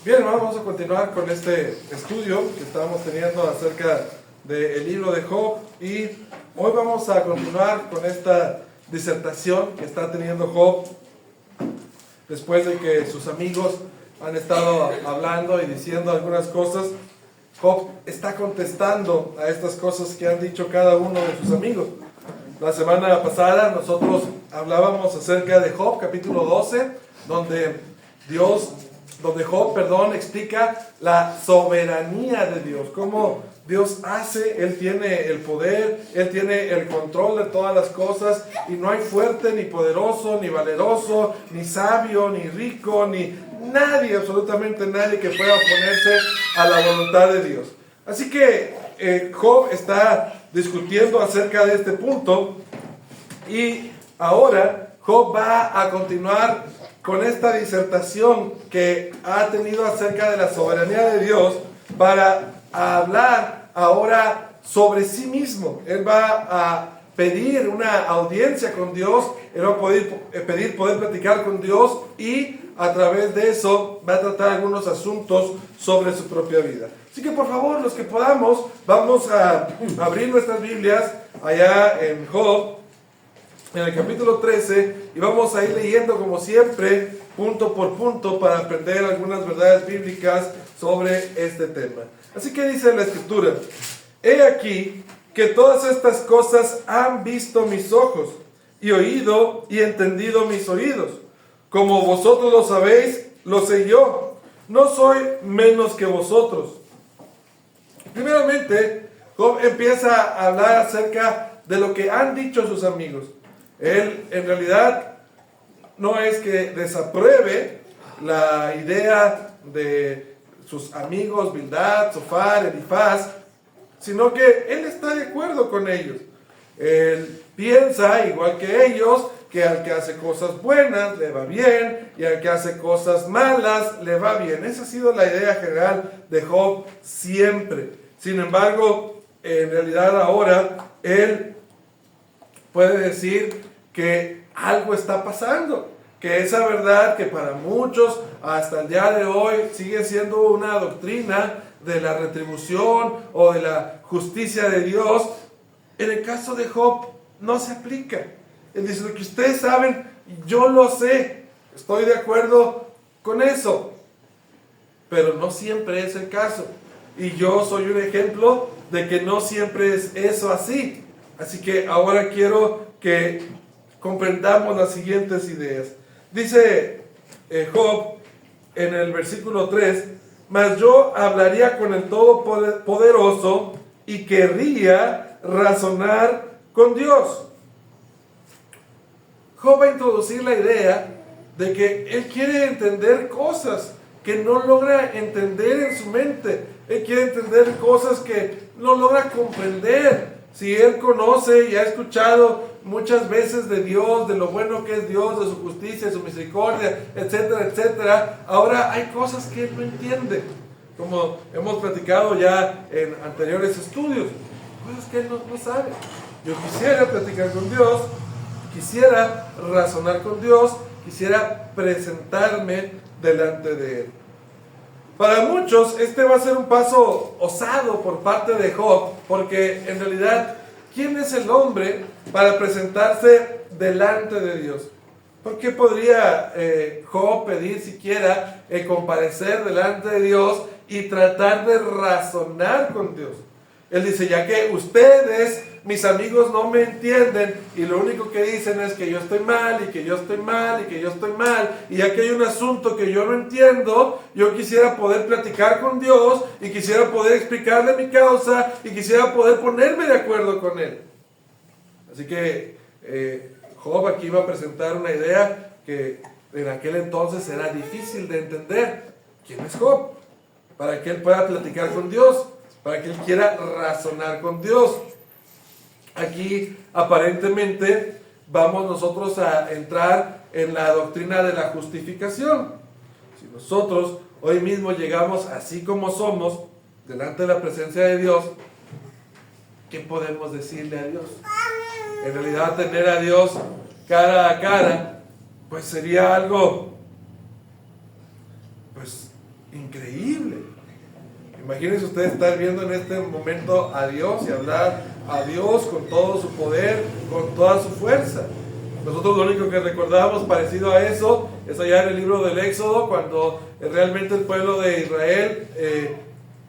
Bien, hermanos, vamos a continuar con este estudio que estamos teniendo acerca del libro de Job, y hoy vamos a continuar con esta disertación que está teniendo Job después de que sus amigos han estado hablando y diciendo algunas cosas. Job está contestando a estas cosas que han dicho cada uno de sus amigos. La semana pasada nosotros hablábamos acerca de Job, capítulo 12, donde Job explica la soberanía de Dios, cómo Dios hace, Él tiene el poder, Él tiene el control de todas las cosas, y no hay fuerte, ni poderoso, ni valeroso, ni sabio, ni rico, ni nadie, absolutamente nadie que pueda oponerse a la voluntad de Dios. Así que Job está discutiendo acerca de este punto, y ahora Job va a continuar con esta disertación que ha tenido acerca de la soberanía de Dios para hablar ahora sobre sí mismo. Él va a pedir una audiencia con Dios, él va a pedir poder platicar con Dios, y a través de eso va a tratar algunos asuntos sobre su propia vida. Así que por favor, los que podamos, vamos a abrir nuestras Biblias allá en Job, en el capítulo 13, y vamos a ir leyendo como siempre, punto por punto, para aprender algunas verdades bíblicas sobre este tema. Así que dice la Escritura: he aquí que todas estas cosas han visto mis ojos, y oído y entendido mis oídos. Como vosotros lo sabéis, lo sé yo. No soy menos que vosotros. Primeramente, Job empieza a hablar acerca de lo que han dicho sus amigos. Él en realidad no es que desapruebe la idea de sus amigos Bildad, Zofar, Elifaz, sino que él está de acuerdo con ellos. Él piensa, igual que ellos, que al que hace cosas buenas le va bien, y al que hace cosas malas le va bien. Esa ha sido la idea general de Job siempre. Sin embargo, en realidad ahora él puede decir que algo está pasando, que esa verdad que para muchos hasta el día de hoy sigue siendo una doctrina de la retribución o de la justicia de Dios, en el caso de Job no se aplica. Él dice: lo que ustedes saben, yo lo sé, estoy de acuerdo con eso, pero no siempre es el caso, y yo soy un ejemplo de que no siempre es eso así. Así que ahora quiero que comprendamos las siguientes ideas. Dice Job en el versículo 3: mas yo hablaría con el Todopoderoso y querría razonar con Dios. Job va a introducir la idea de que él quiere entender cosas que no logra entender en su mente. Él quiere entender cosas que no logra comprender. Si él conoce y ha escuchado muchas veces de Dios, de lo bueno que es Dios, de su justicia, de su misericordia, etcétera, etcétera, ahora hay cosas que él no entiende, como hemos platicado ya en anteriores estudios, cosas que él no sabe. Yo quisiera platicar con Dios, quisiera razonar con Dios, quisiera presentarme delante de Él. Para muchos este va a ser un paso osado por parte de Job, porque en realidad, ¿quién es el hombre para presentarse delante de Dios? ¿Por qué podría Job pedir siquiera comparecer delante de Dios y tratar de razonar con Dios? Él dice: ya que ustedes, mis amigos, no me entienden, y lo único que dicen es que yo estoy mal, y que yo estoy mal, y que yo estoy mal, y ya que hay un asunto que yo no entiendo, yo quisiera poder platicar con Dios, y quisiera poder explicarle mi causa, y quisiera poder ponerme de acuerdo con Él. Así que Job aquí va a presentar una idea que en aquel entonces era difícil de entender. ¿Quién es Job? Para que él pueda platicar con Dios, para que él quiera razonar con Dios. Aquí aparentemente vamos nosotros a entrar en la doctrina de la justificación. Si nosotros hoy mismo llegamos así como somos delante de la presencia de Dios, ¿qué podemos decirle a Dios? En realidad, tener a Dios cara a cara, pues sería algo, pues Increíble. Imagínense usted estar viendo en este momento a Dios y hablar a Dios con todo su poder, con toda su fuerza. Nosotros lo único que recordamos parecido a eso es allá en el libro del Éxodo, cuando realmente el pueblo de Israel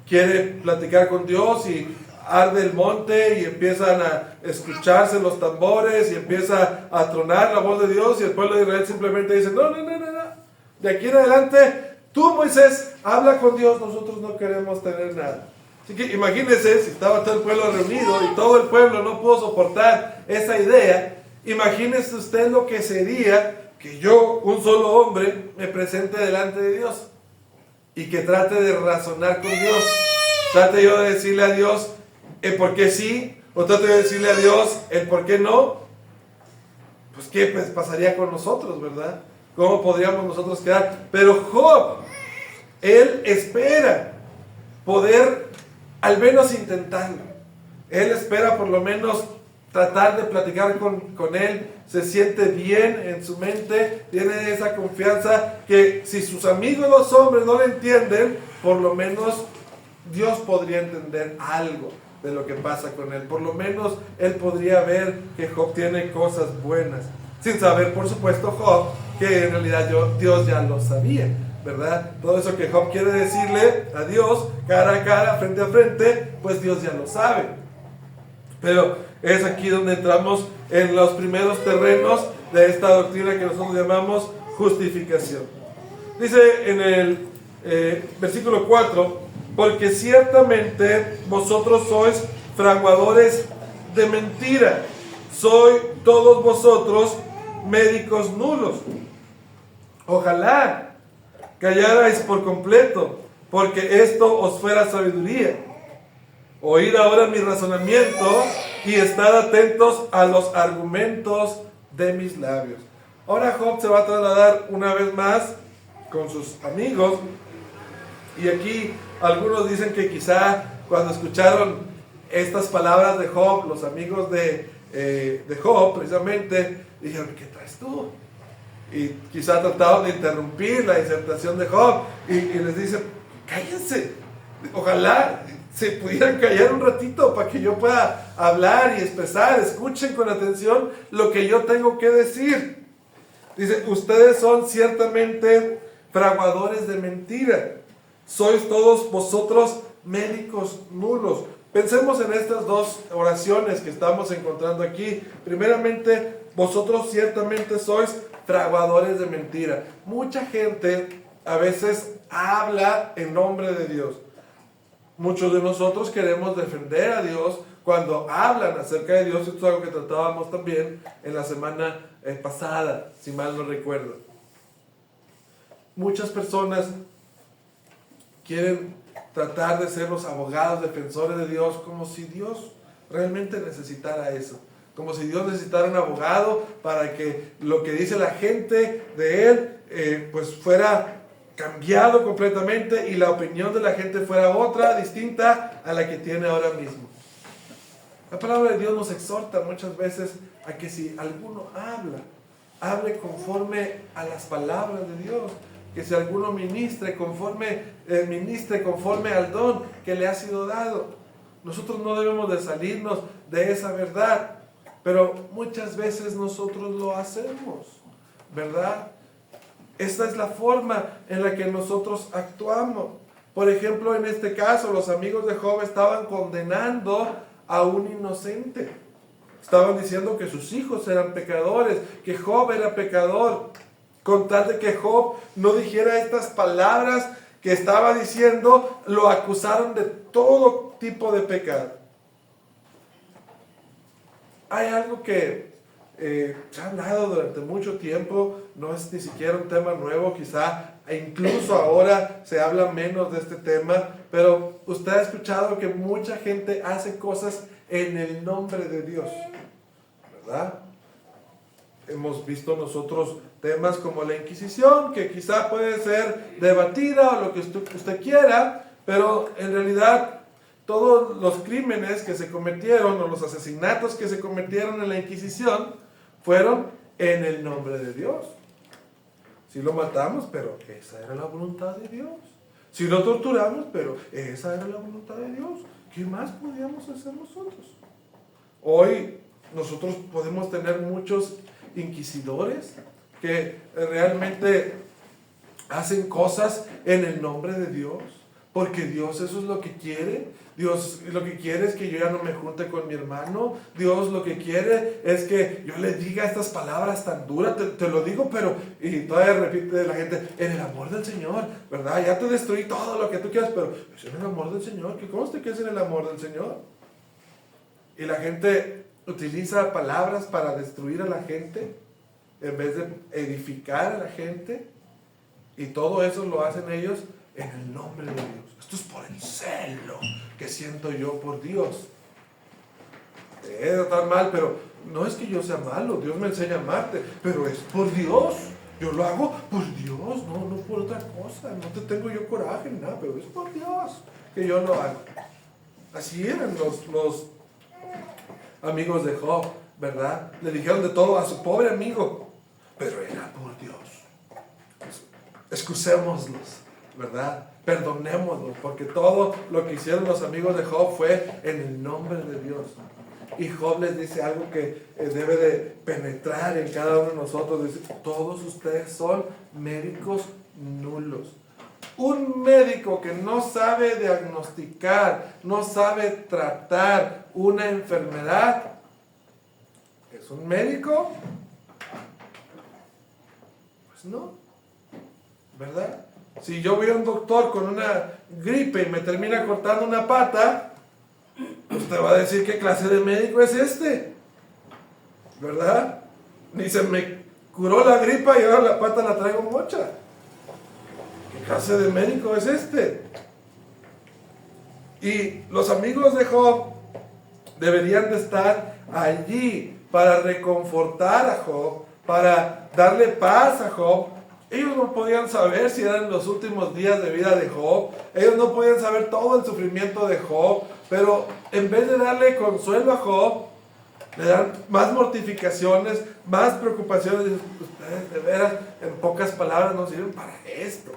quiere platicar con Dios y arde el monte y empiezan a escucharse los tambores y empieza a tronar la voz de Dios, y el pueblo de Israel simplemente dice: no, de aquí en adelante tú, Moisés, habla con Dios, nosotros no queremos tener nada. Así que imagínense, si estaba todo el pueblo reunido y todo el pueblo no pudo soportar esa idea, imagínese usted lo que sería que yo, un solo hombre, me presente delante de Dios y que trate de razonar con Dios. Trate yo de decirle a Dios el por qué sí, o trate de decirle a Dios el por qué no. Pues qué pasaría con nosotros, ¿verdad? ¿Cómo podríamos nosotros quedar? Pero Job, él espera poder al menos intentarlo. Él espera por lo menos tratar de platicar con él. Se siente bien en su mente, tiene esa confianza que si sus amigos los hombres no le entienden, por lo menos Dios podría entender algo de lo que pasa con él. Por lo menos él podría ver que Job tiene cosas buenas, sin saber, por supuesto, Job, que en realidad Dios ya lo sabía, ¿verdad? Todo eso que Job quiere decirle a Dios, cara a cara, frente a frente, pues Dios ya lo sabe. Pero es aquí donde entramos en los primeros terrenos de esta doctrina que nosotros llamamos justificación. Dice en el versículo 4: porque ciertamente vosotros sois fraguadores de mentira, sois todos vosotros médicos nulos. Ojalá callarais por completo, porque esto os fuera sabiduría. Oíd ahora mi razonamiento y estad atentos a los argumentos de mis labios. Ahora Job se va a trasladar una vez más con sus amigos, y aquí algunos dicen que quizá cuando escucharon estas palabras de Job, los amigos de Job precisamente dijeron: ¿qué traes tú? Y quizá trataron de interrumpir la disertación de Job y les dice: cállense, ojalá se pudieran callar un ratito para que yo pueda hablar y expresar. Escuchen con atención lo que yo tengo que decir. Dice: ustedes son ciertamente fraguadores de mentira, sois todos vosotros médicos nulos. Pensemos en estas dos oraciones que estamos encontrando aquí. Primeramente, vosotros ciertamente sois fraguadores de mentira. Mucha gente a veces habla en nombre de Dios. Muchos de nosotros queremos defender a Dios cuando hablan acerca de Dios. Esto es algo que tratábamos también en la semana pasada, si mal no recuerdo. Muchas personas quieren tratar de ser los abogados defensores de Dios, como si Dios realmente necesitara eso, como si Dios necesitara un abogado para que lo que dice la gente de él pues fuera cambiado completamente y la opinión de la gente fuera otra, distinta a la que tiene ahora mismo. La palabra de Dios nos exhorta muchas veces a que si alguno hable conforme a las palabras de Dios, que si alguno ministre conforme al don que le ha sido dado. Nosotros no debemos de salirnos de esa verdad, pero muchas veces nosotros lo hacemos, ¿verdad? Esta es la forma en la que nosotros actuamos. Por ejemplo, en este caso, los amigos de Job estaban condenando a un inocente. Estaban diciendo que sus hijos eran pecadores, que Job era pecador, con tal de que Job no dijera estas palabras que estaba diciendo, lo acusaron de todo tipo de pecado. Hay algo que se ha hablado durante mucho tiempo, no es ni siquiera un tema nuevo, quizá incluso ahora se habla menos de este tema, pero usted ha escuchado que mucha gente hace cosas en el nombre de Dios, ¿verdad? Hemos visto nosotros temas como la Inquisición, que quizá puede ser debatida o lo que usted quiera, pero en realidad todos los crímenes que se cometieron o los asesinatos que se cometieron en la Inquisición fueron en el nombre de Dios. Sí lo matamos, pero esa era la voluntad de Dios. Si lo torturamos, pero esa era la voluntad de Dios. ¿Qué más podíamos hacer nosotros? Hoy nosotros podemos tener muchos inquisidores que realmente hacen cosas en el nombre de Dios, porque Dios eso es lo que quiere. Dios lo que quiere es que yo ya no me junte con mi hermano. Dios lo que quiere es que yo le diga estas palabras tan duras. Te lo digo, pero, y todavía repite la gente, en el amor del Señor, ¿verdad? Ya te destruí todo lo que tú quieras, pero es en el amor del Señor. ¿Qué conste que es en el amor del Señor? Y la gente utiliza palabras para destruir a la gente en vez de edificar a la gente. Y todo eso lo hacen ellos en el nombre de Dios. Esto es por el celo que siento yo por Dios. Está mal, pero no es que yo sea malo. Dios me enseña a amarte, pero es por Dios. Yo lo hago por Dios, no por otra cosa. No te tengo yo coraje ni nada, pero es por Dios que yo lo hago. Así eran los amigos de Job, ¿verdad? Le dijeron de todo a su pobre amigo, pero era por Dios. Excusémoslos, ¿verdad? Perdonémoslos, porque todo lo que hicieron los amigos de Job fue en el nombre de Dios. Y Job les dice algo que debe de penetrar en cada uno de nosotros. Dice, todos ustedes son médicos nulos. Un médico que no sabe diagnosticar, no sabe tratar una enfermedad, ¿es un médico? Pues no, ¿verdad? Si yo voy a un doctor con una gripe y me termina cortando una pata, usted va a decir, ¿qué clase de médico es este? ¿Verdad? Ni se me curó la gripa y ahora la pata la traigo mocha. ¿Qué clase de médico es este? Y los amigos de Job deberían de estar allí para reconfortar a Job, para darle paz a Job. Ellos no podían saber si eran los últimos días de vida de Job. Ellos no podían saber todo el sufrimiento de Job. Pero en vez de darle consuelo a Job, le dan más mortificaciones, más preocupaciones. Ustedes de veras, en pocas palabras, no sirven para esto,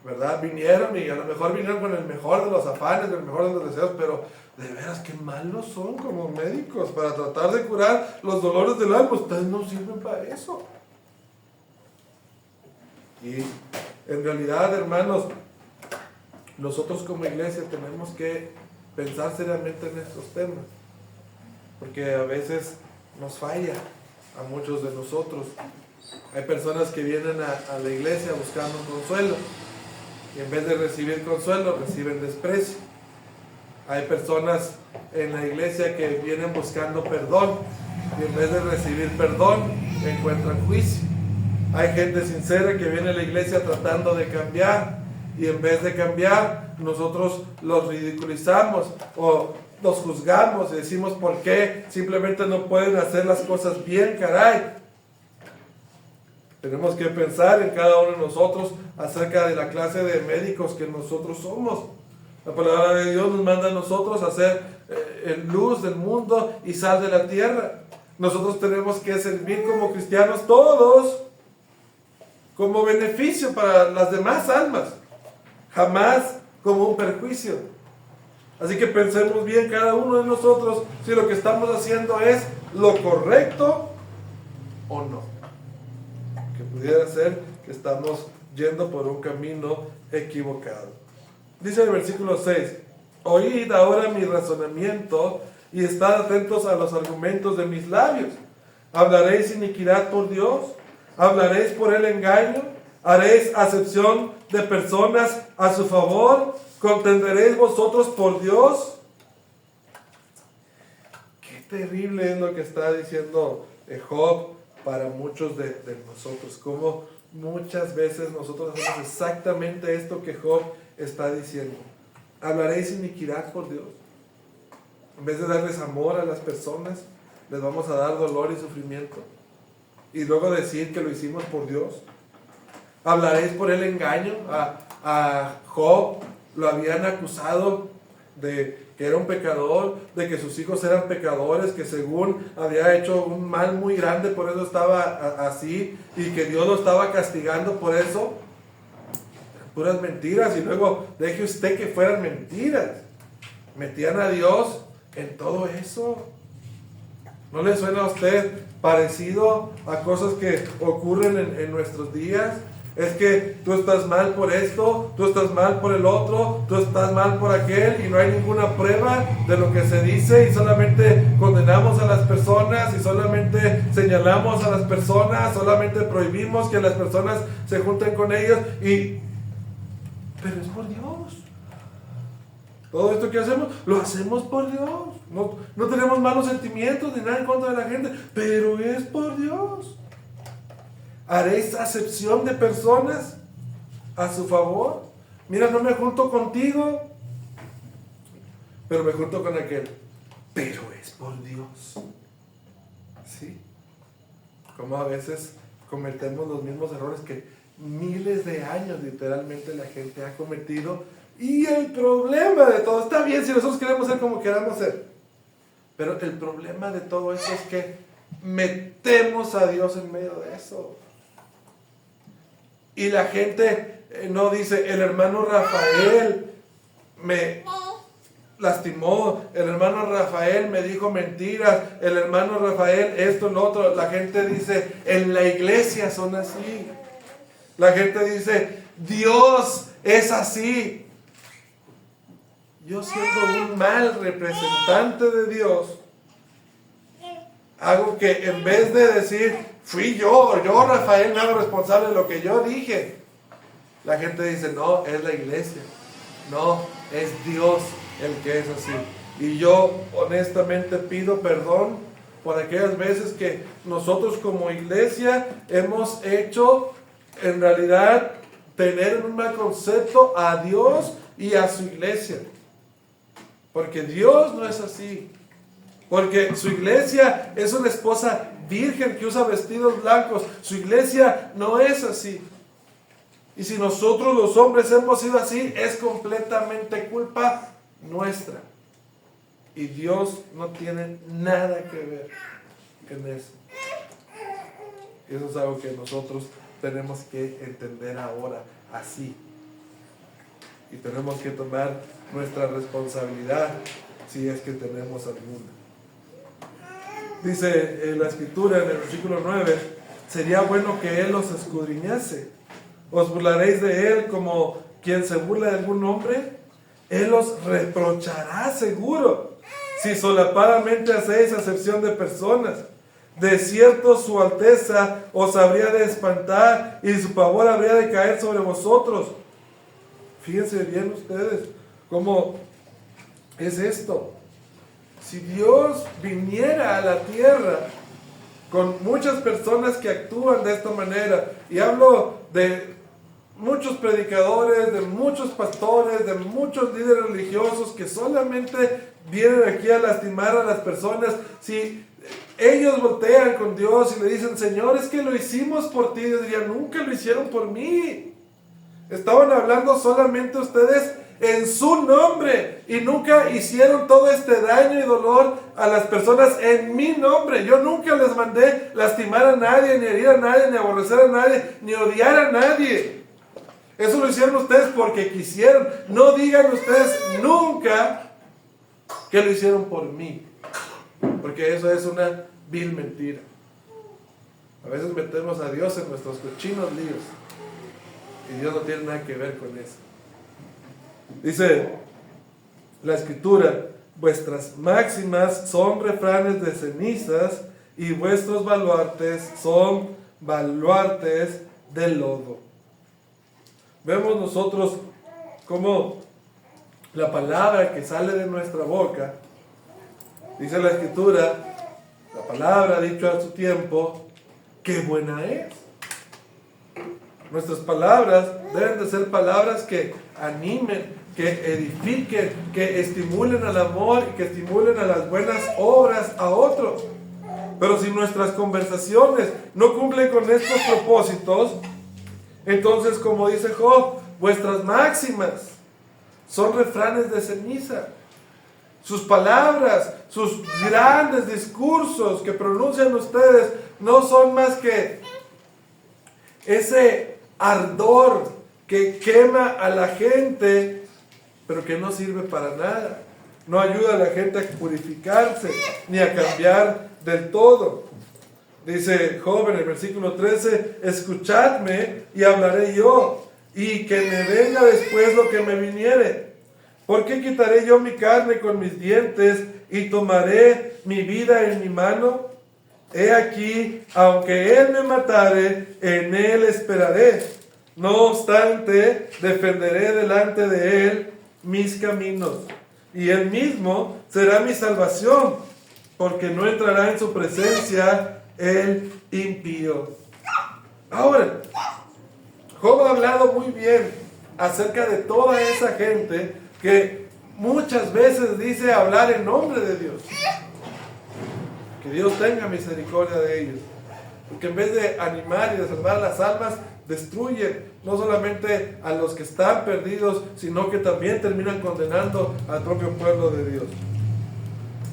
¿verdad? Vinieron y a lo mejor vinieron con el mejor de los afanes, el mejor de los deseos, pero de veras qué malos son como médicos para tratar de curar los dolores del alma. Ustedes no sirven para eso. Y en realidad, hermanos, nosotros como iglesia tenemos que pensar seriamente en estos temas, porque a veces nos falla a muchos de nosotros. Hay personas que vienen a la iglesia buscando un consuelo y en vez de recibir consuelo reciben desprecio. Hay personas en la iglesia que vienen buscando perdón y en vez de recibir perdón encuentran juicio. Hay gente sincera que viene a la iglesia tratando de cambiar y en vez de cambiar nosotros los ridiculizamos o los juzgamos y decimos por qué simplemente no pueden hacer las cosas bien, caray. Tenemos que pensar en cada uno de nosotros acerca de la clase de médicos que nosotros somos. La palabra de Dios nos manda a nosotros a ser luz del mundo y sal de la tierra. Nosotros tenemos que servir como cristianos todos como beneficio para las demás almas, jamás como un perjuicio. Así que pensemos bien cada uno de nosotros si lo que estamos haciendo es lo correcto o no. Que pudiera ser que estamos yendo por un camino equivocado. Dice el versículo 6, oíd ahora mi razonamiento y estad atentos a los argumentos de mis labios. ¿Hablaréis iniquidad por Dios? ¿Hablaréis por el engaño? ¿Haréis acepción de personas a su favor? ¿Contenderéis vosotros por Dios? Qué terrible es lo que está diciendo Job para muchos de nosotros. Como muchas veces nosotros hacemos exactamente esto que Job está diciendo. ¿Hablaréis iniquidad por Dios? En vez de darles amor a las personas, les vamos a dar dolor y sufrimiento. Y luego decir que lo hicimos por Dios. ¿Hablaréis por el engaño? A Job lo habían acusado de que era un pecador, de que sus hijos eran pecadores, que según había hecho un mal muy grande, por eso estaba así, y que Dios lo estaba castigando por eso. Eran puras mentiras, y luego deje usted que fueran mentiras. Metían a Dios en todo eso. ¿No le suena a usted parecido a cosas que ocurren en nuestros días? Es que tú estás mal por esto, tú estás mal por el otro, tú estás mal por aquel, y no hay ninguna prueba de lo que se dice, y solamente condenamos a las personas, y solamente señalamos a las personas, solamente prohibimos que las personas se junten con ellos, pero es por Dios. Todo esto que hacemos, lo hacemos por Dios. No tenemos malos sentimientos ni nada en contra de la gente, pero es por Dios. ¿Haréis acepción de personas a su favor? Mira, no me junto contigo, pero me junto con aquel. Pero es por Dios. ¿Sí? Como a veces cometemos los mismos errores que miles de años literalmente la gente ha cometido. Y el problema de todo, está bien si nosotros queremos ser como queramos ser, pero el problema de todo eso es que metemos a Dios en medio de eso. Y la gente no dice, el hermano Rafael me lastimó, el hermano Rafael me dijo mentiras, el hermano Rafael esto, lo otro. La gente dice, en la iglesia son así. La gente dice, Dios es así. Yo, siendo un mal representante de Dios, hago que en vez de decir, fui yo Rafael me hago responsable de lo que yo dije, la gente dice, no, es la iglesia, no, es Dios el que es así. Y yo honestamente pido perdón por aquellas veces que nosotros como iglesia hemos hecho, en realidad, tener un mal concepto a Dios y a su iglesia. Porque Dios no es así. Porque su iglesia es una esposa virgen que usa vestidos blancos. Su iglesia no es así. Y si nosotros los hombres hemos sido así, es completamente culpa nuestra. Y Dios no tiene nada que ver en eso. Y eso es algo que nosotros tenemos que entender ahora así. Y tenemos que tomar nuestra responsabilidad, si es que tenemos alguna. Dice la escritura en el versículo 9, sería bueno que Él os escudriñase. ¿Os burlaréis de Él como quien se burla de algún hombre? Él os reprochará seguro, si solapadamente hacéis acepción de personas. De cierto su alteza os habría de espantar, y su pavor habría de caer sobre vosotros. Fíjense bien ustedes cómo es esto. Si Dios viniera a la tierra con muchas personas que actúan de esta manera, y hablo de muchos predicadores, de muchos pastores, de muchos líderes religiosos que solamente vienen aquí a lastimar a las personas, si ellos voltean con Dios y le dicen, Señor, es que lo hicimos por ti, Dios diría, nunca lo hicieron por mí. Estaban hablando solamente ustedes en su nombre y nunca hicieron todo este daño y dolor a las personas en mi nombre. Yo nunca les mandé lastimar a nadie, ni herir a nadie, ni aborrecer a nadie, ni odiar a nadie. Eso lo hicieron ustedes porque quisieron. No digan ustedes nunca que lo hicieron por mí, porque eso es una vil mentira. A veces metemos a Dios en nuestros cochinos líos y Dios no tiene nada que ver con eso. Dice la escritura, vuestras máximas son refranes de cenizas y vuestros baluartes son baluartes de lodo. Vemos nosotros cómo la palabra que sale de nuestra boca, dice la escritura, la palabra dicha a su tiempo, qué buena es. Nuestras palabras deben de ser palabras que animen, que edifiquen, que estimulen al amor y que estimulen a las buenas obras a otros. Pero si nuestras conversaciones no cumplen con estos propósitos, entonces, como dice Job, vuestras máximas son refranes de ceniza. Sus palabras, sus grandes discursos que pronuncian ustedes no son más que ese ardor que quema a la gente, pero que no sirve para nada. No ayuda a la gente a purificarse ni a cambiar del todo. Dice Job en el versículo 13, escuchadme y hablaré yo, y que me venga después lo que me viniere. ¿Por qué quitaré yo mi carne con mis dientes y tomaré mi vida en mi mano? He aquí, aunque él me matare, en él esperaré. No obstante, defenderé delante de él mis caminos, y él mismo será mi salvación, porque no entrará en su presencia el impío. Ahora, Job ha hablado muy bien acerca de toda esa gente que muchas veces dice hablar en nombre de Dios. Que Dios tenga misericordia de ellos. Porque en vez de animar y de salvar las almas, destruyen no solamente a los que están perdidos, sino que también terminan condenando al propio pueblo de Dios.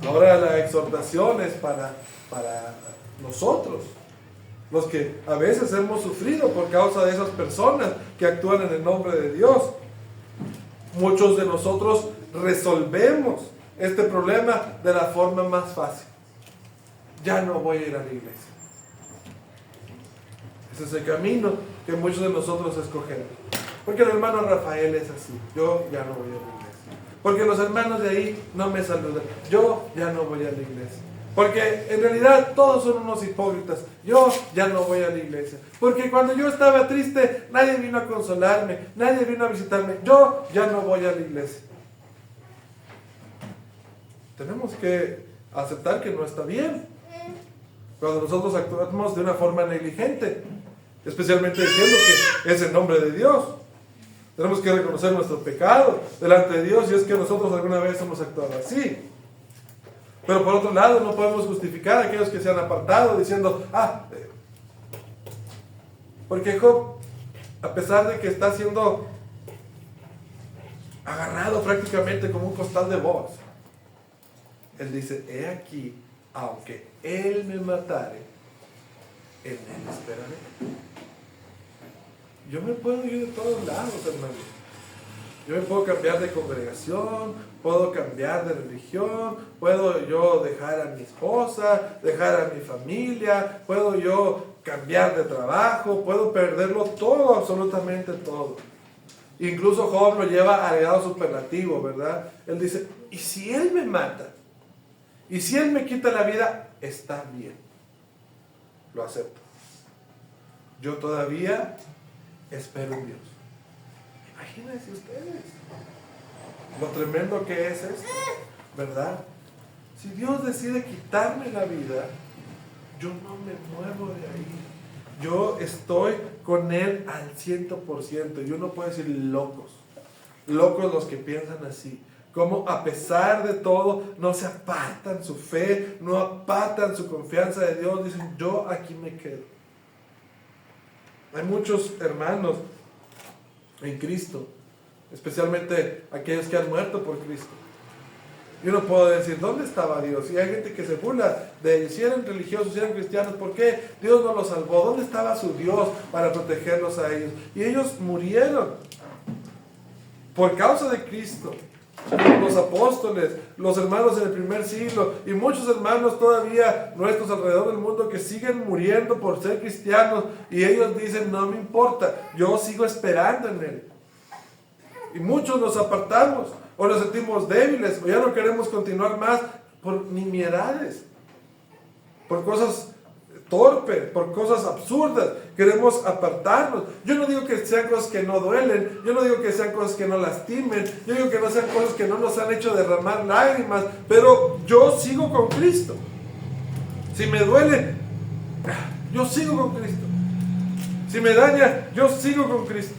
Ahora la exhortación es para nosotros, los que a veces hemos sufrido por causa de esas personas que actúan en el nombre de Dios. Muchos de nosotros resolvemos este problema de la forma más fácil. Ya no voy a ir a la iglesia. Ese es el camino que muchos de nosotros escogemos. Porque el hermano Rafael es así. Yo ya no voy a la iglesia. Porque los hermanos de ahí no me saludan. Yo ya no voy a la iglesia. Porque en realidad todos son unos hipócritas. Yo ya no voy a la iglesia. Porque cuando yo estaba triste, nadie vino a consolarme. Nadie vino a visitarme. Yo ya no voy a la iglesia. Tenemos que aceptar que no está bien cuando nosotros actuamos de una forma negligente, especialmente diciendo que es en nombre de Dios. Tenemos que reconocer nuestro pecado delante de Dios, y es que nosotros alguna vez hemos actuado así. Pero por otro lado, no podemos justificar a aquellos que se han apartado diciendo, porque Job, a pesar de que está siendo agarrado prácticamente como un costal de boas, él dice, he aquí, aunque él me matare, en él esperaré. Yo me puedo ir de todos lados, hermanos. Yo me puedo cambiar de congregación, puedo cambiar de religión, puedo yo dejar a mi esposa, dejar a mi familia, puedo yo cambiar de trabajo, puedo perderlo todo, absolutamente todo. Incluso Job lo lleva al grado superlativo, ¿verdad? Él dice, ¿y si él me mata? ¿Y si él me quita la vida? Está bien, lo acepto. Yo todavía espero en Dios. Imagínense ustedes lo tremendo que es esto, ¿verdad? Si Dios decide quitarme la vida, yo no me muevo de ahí. Yo estoy con Él al 100%. Y uno puede decir locos los que piensan así. Como a pesar de todo no se apartan su fe, no apartan su confianza de Dios, dicen, yo aquí me quedo. Hay muchos hermanos en Cristo, especialmente aquellos que han muerto por Cristo. Y uno puede decir, ¿dónde estaba Dios? Y hay gente que se burla de ellos. Si eran religiosos, si eran cristianos, ¿por qué Dios no los salvó? ¿Dónde estaba su Dios para protegerlos a ellos? Y ellos murieron por causa de Cristo. Los apóstoles, los hermanos en el primer siglo y muchos hermanos todavía nuestros alrededor del mundo que siguen muriendo por ser cristianos, y ellos dicen, no me importa, yo sigo esperando en Él. Y muchos nos apartamos o nos sentimos débiles o ya no queremos continuar más por nimiedades, por cosas torpes, por cosas absurdas. Queremos apartarnos. Yo no digo que sean cosas que no duelen, yo no digo que sean cosas que no lastimen, yo digo que no sean cosas que no nos han hecho derramar lágrimas, pero yo sigo con Cristo. Si me duele, yo sigo con Cristo. Si me daña, yo sigo con Cristo.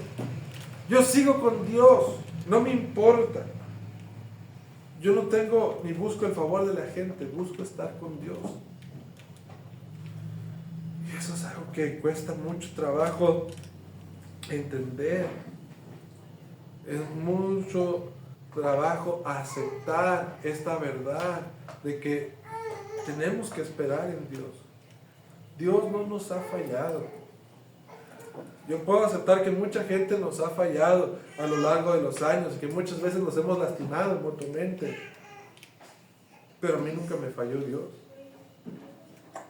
Yo sigo con Dios, no me importa. Yo no tengo ni busco el favor de la gente, busco estar con Dios. Y eso es algo que cuesta mucho trabajo entender. Es mucho trabajo aceptar esta verdad de que tenemos que esperar en Dios. Dios no nos ha fallado. Yo puedo aceptar que mucha gente nos ha fallado a lo largo de los años y que muchas veces nos hemos lastimado mutuamente. Pero a mí nunca me falló Dios.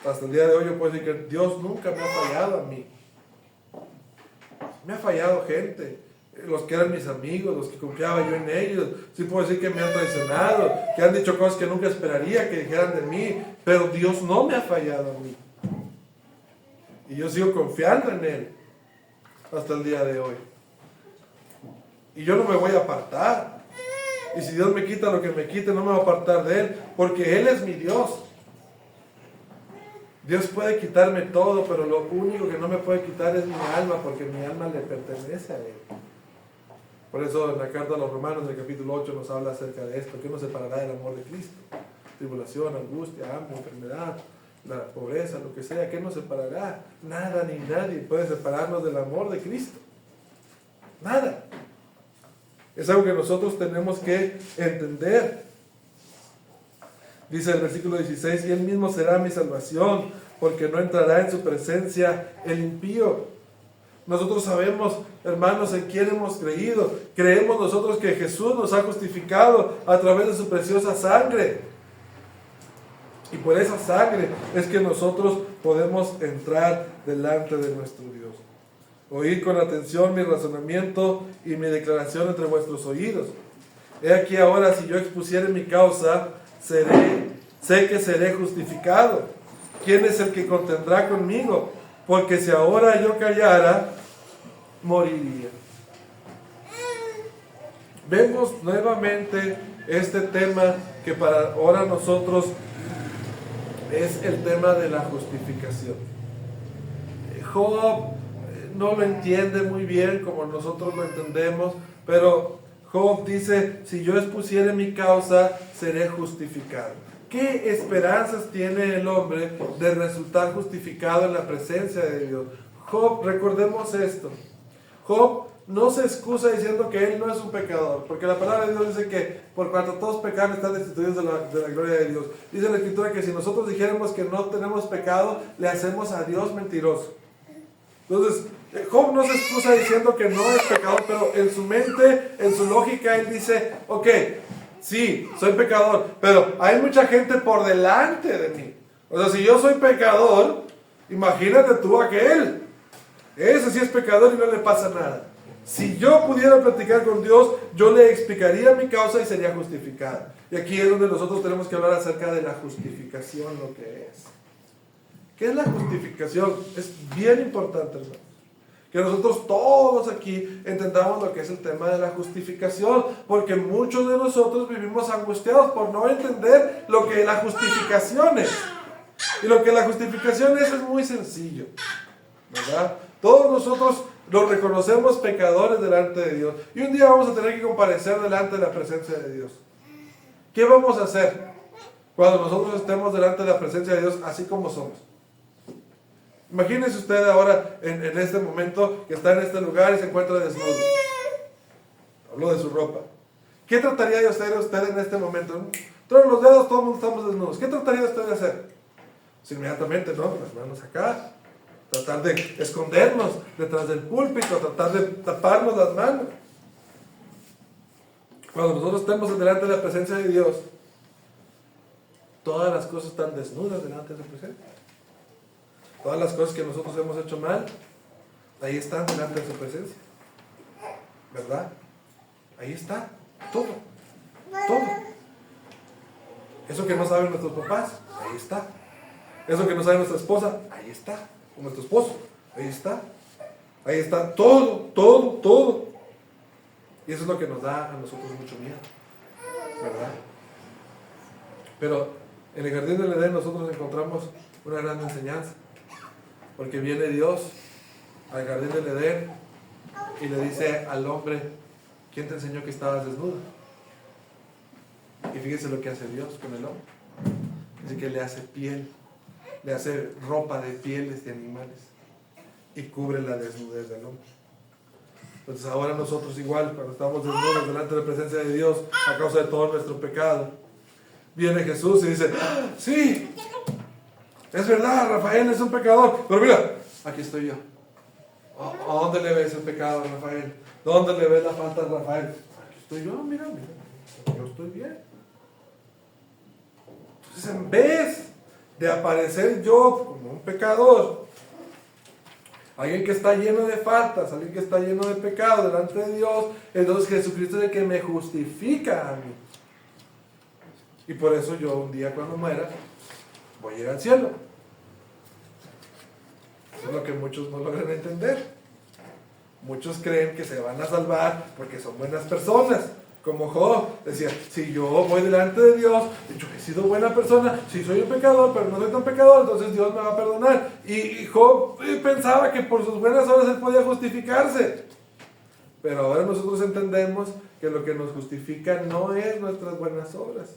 Hasta el día de hoy yo puedo decir que Dios nunca me ha fallado a mí. Me ha fallado gente, los que eran mis amigos, los que confiaba yo en ellos. Sí puedo decir que me han traicionado, que han dicho cosas que nunca esperaría que dijeran de mí, pero Dios no me ha fallado a mí. Y yo sigo confiando en Él hasta el día de hoy. Y yo no me voy a apartar. Y si Dios me quita lo que me quite, no me voy a apartar de Él, porque Él es mi Dios. Dios puede quitarme todo, pero lo único que no me puede quitar es mi alma, porque mi alma le pertenece a Él. Por eso en la carta a los Romanos, en el capítulo 8, nos habla acerca de esto. ¿Qué nos separará del amor de Cristo? Tribulación, angustia, hambre, enfermedad, la pobreza, lo que sea. ¿Qué nos separará? Nada ni nadie puede separarnos del amor de Cristo. Nada. Es algo que nosotros tenemos que entender. Dice el versículo 16, y Él mismo será mi salvación, porque no entrará en su presencia el impío. Nosotros sabemos, hermanos, en quién hemos creído. Creemos nosotros que Jesús nos ha justificado a través de su preciosa sangre. Y por esa sangre es que nosotros podemos entrar delante de nuestro Dios. Oíd con atención mi razonamiento y mi declaración entre vuestros oídos. He aquí ahora, si yo expusiere mi causa, sé que seré justificado. ¿Quién es el que contendrá conmigo? Porque si ahora yo callara, moriría. Vemos nuevamente este tema que para ahora nosotros es el tema de la justificación. Job no lo entiende muy bien como nosotros lo entendemos, pero Job dice, si yo expusiere mi causa, seré justificado. ¿Qué esperanzas tiene el hombre de resultar justificado en la presencia de Dios? Job, recordemos esto. Job no se excusa diciendo que él no es un pecador, porque la palabra de Dios dice que por cuanto todos pecaron están destituidos de la gloria de Dios. Dice la Escritura que si nosotros dijéramos que no tenemos pecado, le hacemos a Dios mentiroso. Entonces, Job no se excusa diciendo que no es pecador, pero en su mente, en su lógica, él dice, ok, sí, soy pecador, pero hay mucha gente por delante de mí. O sea, si yo soy pecador, imagínate tú aquel. Ese sí es pecador y no le pasa nada. Si yo pudiera platicar con Dios, yo le explicaría mi causa y sería justificado. Y aquí es donde nosotros tenemos que hablar acerca de la justificación, lo que es. ¿Qué es la justificación? Es bien importante, hermanos, que nosotros todos aquí entendamos lo que es el tema de la justificación, porque muchos de nosotros vivimos angustiados por no entender lo que la justificación es. Y lo que la justificación es muy sencillo, ¿verdad? Todos nosotros nos reconocemos pecadores delante de Dios, y un día vamos a tener que comparecer delante de la presencia de Dios. ¿Qué vamos a hacer cuando nosotros estemos delante de la presencia de Dios así como somos? Imagínese usted ahora en este momento que está en este lugar y se encuentra desnudo. Hablo de su ropa. ¿Qué trataría de hacer usted en este momento? Todos los dedos, todos estamos desnudos. ¿Qué trataría usted de hacer? Pues inmediatamente, ¿no? Las manos acá. Tratar de escondernos detrás del púlpito, tratar de taparnos las manos. Cuando nosotros estemos delante de la presencia de Dios, todas las cosas están desnudas delante de la presencia. Todas las cosas que nosotros hemos hecho mal, ahí están delante de su presencia. ¿Verdad? Ahí está. Todo. Todo. Eso que no saben nuestros papás, ahí está. Eso que no sabe nuestra esposa, ahí está. O nuestro esposo, ahí está. Ahí está todo, todo, todo. Y eso es lo que nos da a nosotros mucho miedo. ¿Verdad? Pero en el jardín del Edén nosotros encontramos una gran enseñanza. Porque viene Dios al jardín del Edén y le dice al hombre, ¿quién te enseñó que estabas desnudo? Y fíjense lo que hace Dios con el hombre. Dice que le hace piel, le hace ropa de pieles de animales y cubre la desnudez del hombre. Entonces ahora nosotros igual, cuando estamos desnudos delante de la presencia de Dios a causa de todo nuestro pecado, viene Jesús y dice, sí, es verdad, Rafael es un pecador, pero mira, aquí estoy yo. ¿A dónde le ves el pecado, Rafael? ¿Dónde le ves la falta a Rafael? Aquí estoy yo, mira, yo estoy bien. Entonces, en vez de aparecer yo como un pecador, alguien que está lleno de faltas, alguien que está lleno de pecado delante de Dios, entonces Jesucristo es el que me justifica a mí. Y por eso yo un día cuando muera, voy a ir al cielo. Eso es lo que muchos no logran entender. Muchos creen que se van a salvar porque son buenas personas. Como Job decía, si yo voy delante de Dios, yo he sido buena persona, si soy un pecador, pero no soy tan pecador, entonces Dios me va a perdonar. Y Job pensaba que por sus buenas obras él podía justificarse. Pero ahora nosotros entendemos que lo que nos justifica no es nuestras buenas obras.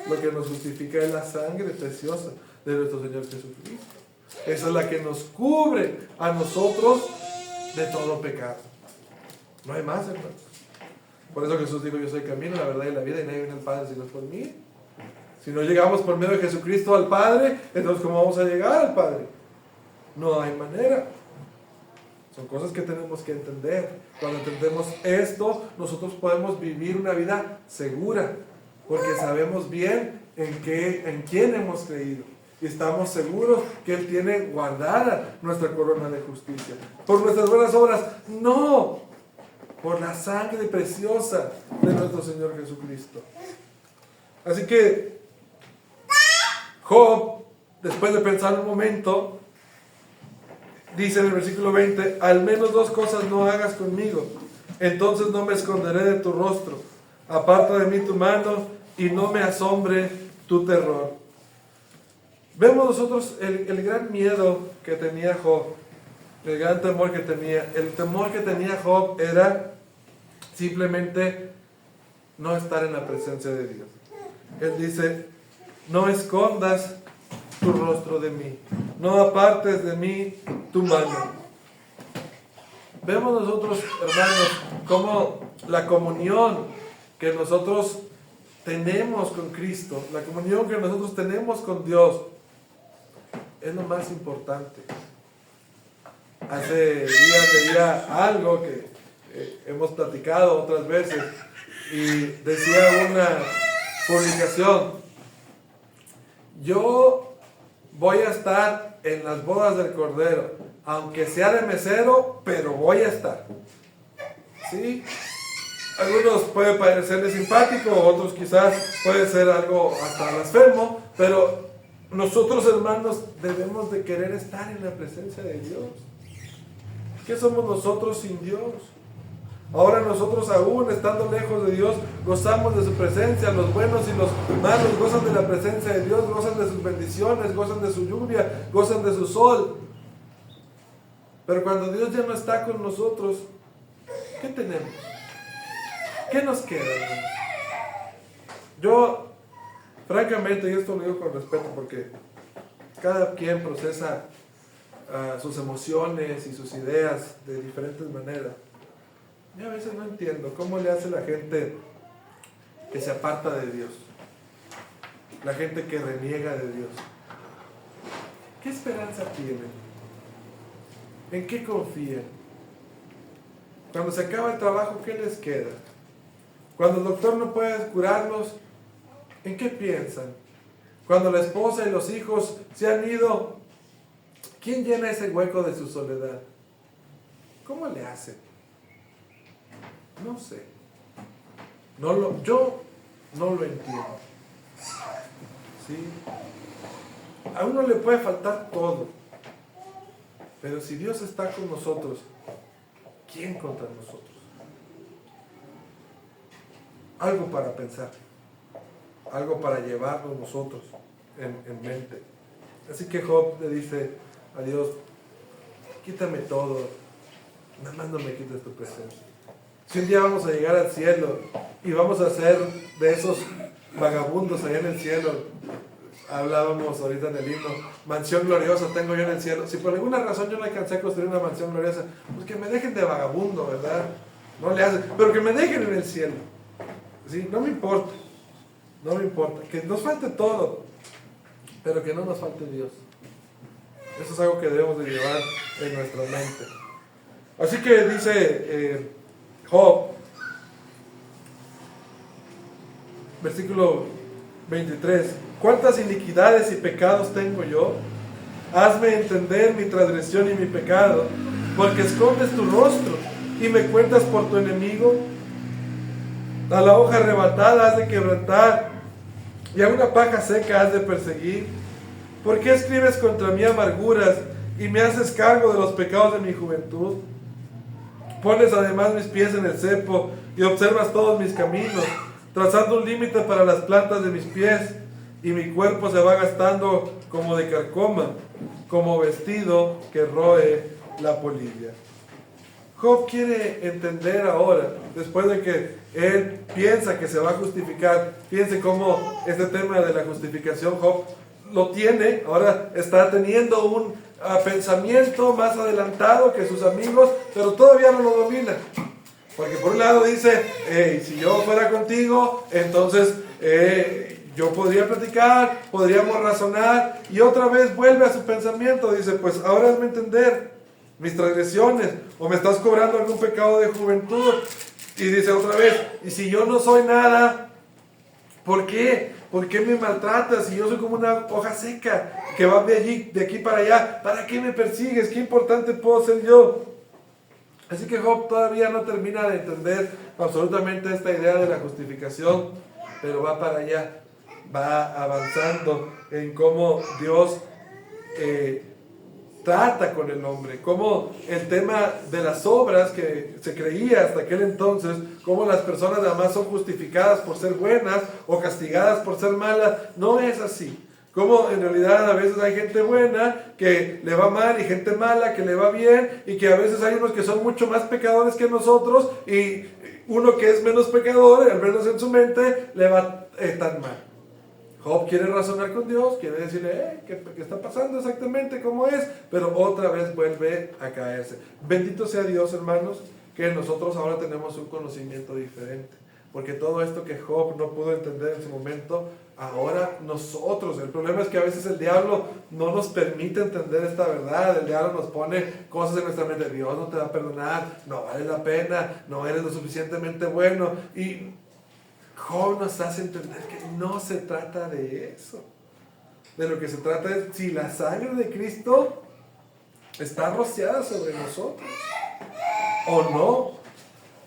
Lo que nos justifica es la sangre preciosa de nuestro Señor Jesucristo. Esa es la que nos cubre a nosotros de todo pecado. No hay más, hermanos. Por eso Jesús dijo, yo soy el camino, la verdad y la vida, y nadie viene al Padre si no es por mí. Si no llegamos por medio de Jesucristo al Padre, entonces ¿cómo vamos a llegar al Padre? No hay manera. Son cosas que tenemos que entender. Cuando entendemos esto, nosotros podemos vivir una vida segura, porque sabemos bien en quién hemos creído. Y estamos seguros que Él tiene guardada nuestra corona de justicia. Por nuestras buenas obras, no. Por la sangre preciosa de nuestro Señor Jesucristo. Así que Job, después de pensar un momento, dice en el versículo 20, al menos dos cosas no hagas conmigo, entonces no me esconderé de tu rostro. Aparta de mí tu mano y no me asombre tu terror. Vemos nosotros el gran miedo que tenía Job, el gran temor que tenía. El temor que tenía Job era simplemente no estar en la presencia de Dios. Él dice, no escondas tu rostro de mí, no apartes de mí tu mano. Vemos nosotros, hermanos, cómo la comunión que nosotros tenemos con Cristo, la comunión que nosotros tenemos con Dios, es lo más importante. Hace días leía algo que hemos platicado otras veces y decía una publicación, yo voy a estar en las bodas del Cordero, aunque sea de mesero, pero voy a estar. ¿Sí? Algunos puede parecerles simpático, otros quizás puede ser algo hasta blasfemo, pero nosotros, hermanos, debemos de querer estar en la presencia de Dios. ¿Qué somos nosotros sin Dios? Ahora nosotros, aún estando lejos de Dios, gozamos de su presencia. Los buenos y los malos gozan de la presencia de Dios, gozan de sus bendiciones, gozan de su lluvia, gozan de su sol. Pero cuando Dios ya no está con nosotros, ¿qué tenemos? ¿Qué nos queda, hermanos? Yo, francamente, y esto lo digo con respeto porque cada quien procesa sus emociones y sus ideas de diferentes maneras. Yo a veces no entiendo cómo le hace la gente que se aparta de Dios, la gente que reniega de Dios. ¿Qué esperanza tienen? ¿En qué confían? Cuando se acaba el trabajo, ¿qué les queda? Cuando el doctor no puede curarlos, ¿en qué piensan? Cuando la esposa y los hijos se han ido, ¿quién llena ese hueco de su soledad? ¿Cómo le hacen? No sé. Yo no lo entiendo. ¿Sí? A uno le puede faltar todo. Pero si Dios está con nosotros, ¿quién contra nosotros? Algo para pensar. Algo para llevarnos nosotros en mente. Así que Job le dice a Dios, quítame todo, nada más no me quites tu presencia. Si un día vamos a llegar al cielo y vamos a ser de esos vagabundos allá en el cielo, hablábamos ahorita en el himno, mansión gloriosa tengo yo en el cielo. Si por alguna razón yo no alcancé a construir una mansión gloriosa, pues que me dejen de vagabundo, ¿verdad? No le hacen, pero que me dejen en el cielo. ¿Sí? No me importa, no me importa, que nos falte todo, pero que no nos falte Dios. Eso es algo que debemos de llevar en nuestra mente. Así que dice Job, versículo 23, ¿cuántas iniquidades y pecados tengo yo? Hazme entender mi transgresión y mi pecado, porque escondes tu rostro y me cuentas por tu enemigo. A la hoja arrebatada has de quebrantar, y a una paja seca has de perseguir. ¿Por qué escribes contra mí amarguras y me haces cargo de los pecados de mi juventud? Pones además mis pies en el cepo y observas todos mis caminos, trazando un límite para las plantas de mis pies, y mi cuerpo se va gastando como de carcoma, como vestido que roe la polilla. Job quiere entender ahora, después de que él piensa que se va a justificar. Fíjense cómo este tema de la justificación Job lo tiene, ahora está teniendo un pensamiento más adelantado que sus amigos, pero todavía no lo domina. Porque por un lado dice, si yo fuera contigo, entonces yo podría platicar, podríamos razonar, y otra vez vuelve a su pensamiento, dice, pues ahora hazme entender mis transgresiones, o me estás cobrando algún pecado de juventud. Y dice otra vez, y si yo no soy nada, ¿por qué? ¿Por qué me maltratas? Si yo soy como una hoja seca que va de aquí para allá, ¿para qué me persigues? ¿Qué importante puedo ser yo? Así que Job todavía no termina de entender absolutamente esta idea de la justificación, pero va para allá, va avanzando en cómo Dios trata con el hombre, cómo el tema de las obras que se creía hasta aquel entonces, cómo las personas además son justificadas por ser buenas o castigadas por ser malas, no es así. Como en realidad a veces hay gente buena que le va mal y gente mala que le va bien, y que a veces hay unos que son mucho más pecadores que nosotros, y uno que es menos pecador, al menos en su mente, le va tan mal. Job quiere razonar con Dios, quiere decirle, ¿qué está pasando exactamente? ¿Cómo es? Pero otra vez vuelve a caerse. Bendito sea Dios, hermanos, que nosotros ahora tenemos un conocimiento diferente. Porque todo esto que Job no pudo entender en su momento, ahora nosotros, el problema es que a veces el diablo no nos permite entender esta verdad. El diablo nos pone cosas en nuestra mente, Dios no te va a perdonar, no vale la pena, no eres lo suficientemente bueno. Y Job nos hace entender que no se trata de eso. De lo que se trata es si la sangre de Cristo está rociada sobre nosotros o no.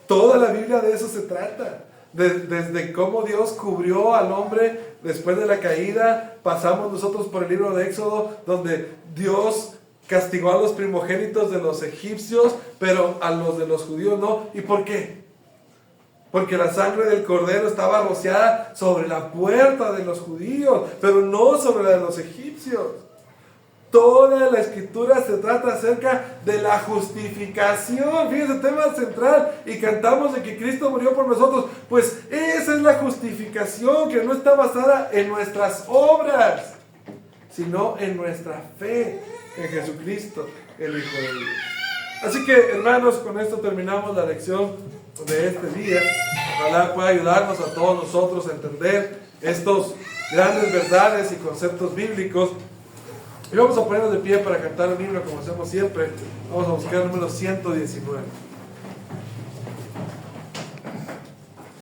Toda la Biblia de eso se trata. Desde cómo Dios cubrió al hombre después de la caída, pasamos nosotros por el libro de Éxodo, donde Dios castigó a los primogénitos de los egipcios, pero a los de los judíos no. ¿Y por qué? Porque la sangre del cordero estaba rociada sobre la puerta de los judíos, pero no sobre la de los egipcios. Toda la escritura se trata acerca de la justificación. Fíjense, tema central. Y cantamos de que Cristo murió por nosotros. Pues esa es la justificación, que no está basada en nuestras obras, sino en nuestra fe en Jesucristo, el Hijo de Dios. Así que, hermanos, con esto terminamos la lección de este día. Ojalá pueda ayudarnos a todos nosotros a entender estos grandes verdades y conceptos bíblicos. Y vamos a ponernos de pie para cantar un himno como hacemos siempre. Vamos a buscar el número 119.